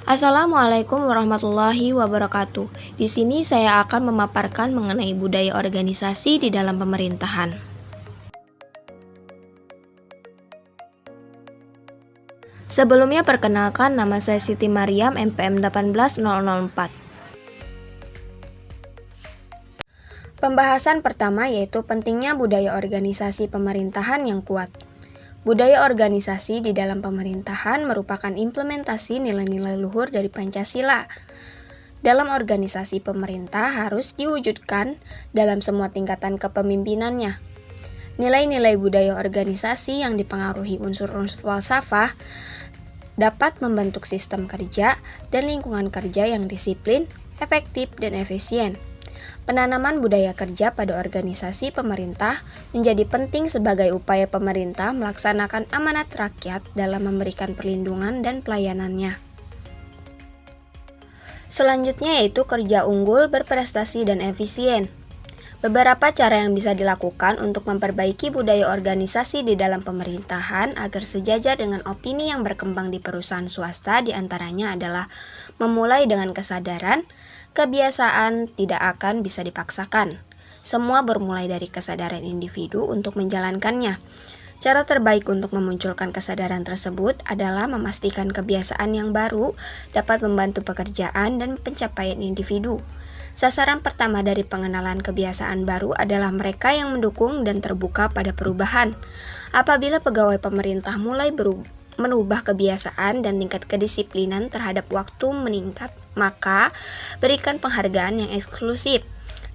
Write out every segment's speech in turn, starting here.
Assalamualaikum warahmatullahi wabarakatuh. Di sini saya akan memaparkan mengenai budaya organisasi di dalam pemerintahan. Sebelumnya perkenalkan, nama saya Siti Mariam, MPM 18004. Pembahasan pertama yaitu pentingnya budaya organisasi pemerintahan yang kuat. Budaya organisasi di dalam pemerintahan merupakan implementasi nilai-nilai luhur dari Pancasila. Dalam organisasi pemerintah harus diwujudkan dalam semua tingkatan kepemimpinannya. Nilai-nilai budaya organisasi yang dipengaruhi unsur-unsur falsafah dapat membentuk sistem kerja dan lingkungan kerja yang disiplin, efektif, dan efisien. Penanaman budaya kerja pada organisasi pemerintah menjadi penting sebagai upaya pemerintah melaksanakan amanat rakyat dalam memberikan perlindungan dan pelayanannya. Selanjutnya yaitu kerja unggul, berprestasi, dan efisien. Beberapa cara yang bisa dilakukan untuk memperbaiki budaya organisasi di dalam pemerintahan agar sejajar dengan opini yang berkembang di perusahaan swasta diantaranya adalah memulai dengan kesadaran. Kebiasaan tidak akan bisa dipaksakan. Semua bermulai dari kesadaran individu untuk menjalankannya. Cara terbaik untuk memunculkan kesadaran tersebut adalah memastikan kebiasaan yang baru dapat membantu pekerjaan dan pencapaian individu. Sasaran pertama dari pengenalan kebiasaan baru adalah mereka yang mendukung dan terbuka pada perubahan. Apabila pegawai pemerintah mulai menubah kebiasaan dan tingkat kedisiplinan terhadap waktu meningkat, maka berikan penghargaan yang eksklusif.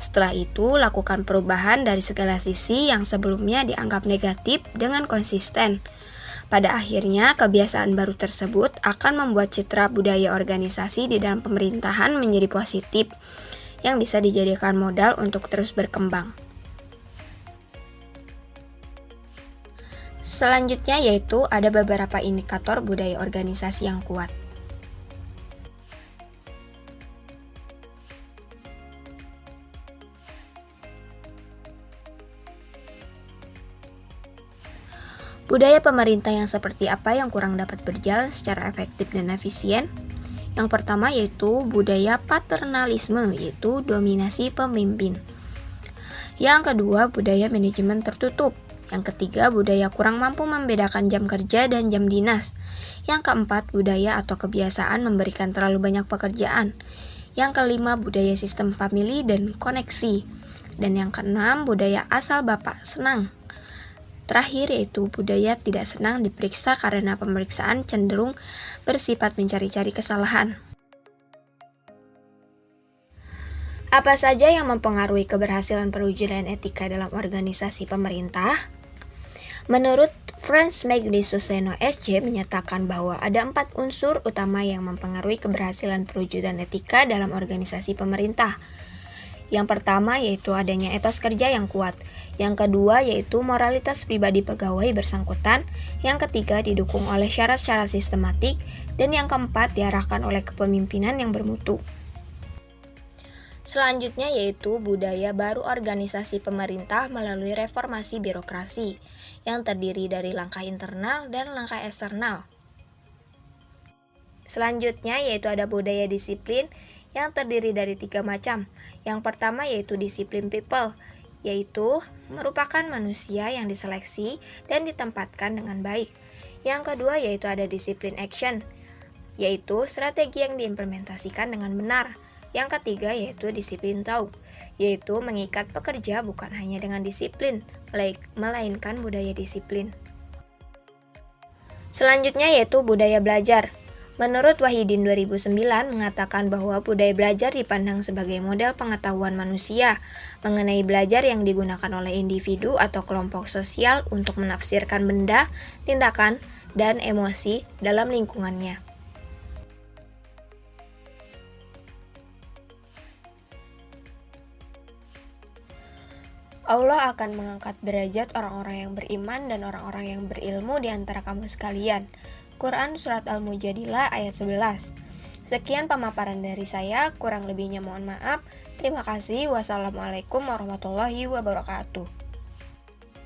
Setelah itu, lakukan perubahan dari segala sisi yang sebelumnya dianggap negatif dengan konsisten. Pada akhirnya, kebiasaan baru tersebut akan membuat citra budaya organisasi di dalam pemerintahan menjadi positif, yang bisa dijadikan modal untuk terus berkembang. Selanjutnya yaitu ada beberapa indikator budaya organisasi yang kuat. Budaya pemerintah yang seperti apa yang kurang dapat berjalan secara efektif dan efisien? Yang pertama yaitu budaya paternalisme, yaitu dominasi pemimpin. Yang kedua, budaya manajemen tertutup. Yang ketiga, budaya kurang mampu membedakan jam kerja dan jam dinas. Yang keempat, budaya atau kebiasaan memberikan terlalu banyak pekerjaan. Yang kelima, budaya sistem famili dan koneksi. Dan yang keenam, budaya asal bapak senang. Terakhir yaitu budaya tidak senang diperiksa karena pemeriksaan cenderung bersifat mencari-cari kesalahan. Apa saja yang mempengaruhi keberhasilan perwujudan etika dalam organisasi pemerintah? Menurut Franz Magdi-Suseno SJ menyatakan bahwa ada 4 unsur utama yang mempengaruhi keberhasilan perwujudan etika dalam organisasi pemerintah. Yang pertama yaitu adanya etos kerja yang kuat. Yang kedua yaitu moralitas pribadi pegawai bersangkutan. Yang ketiga didukung oleh syarat-syarat sistematik. Dan yang keempat diarahkan oleh kepemimpinan yang bermutu. Selanjutnya yaitu budaya baru organisasi pemerintah melalui reformasi birokrasi yang terdiri dari langkah internal dan langkah eksternal. Selanjutnya yaitu ada budaya disiplin yang terdiri dari 3 macam. Yang pertama yaitu disiplin people, yaitu merupakan manusia yang diseleksi dan ditempatkan dengan baik. Yang kedua yaitu ada disiplin action, yaitu strategi yang diimplementasikan dengan benar. Yang ketiga yaitu disiplin tahu, yaitu mengikat pekerja bukan hanya dengan disiplin, melainkan budaya disiplin. Selanjutnya yaitu budaya belajar. Menurut Wahidin 2009 mengatakan bahwa budaya belajar dipandang sebagai model pengetahuan manusia mengenai belajar yang digunakan oleh individu atau kelompok sosial untuk menafsirkan benda, tindakan, dan emosi dalam lingkungannya. Allah akan mengangkat derajat orang-orang yang beriman dan orang-orang yang berilmu di antara kamu sekalian. Quran Surat Al-Mujadilah ayat 11. Sekian pemaparan dari saya, kurang lebihnya mohon maaf. Terima kasih. Wassalamualaikum warahmatullahi wabarakatuh.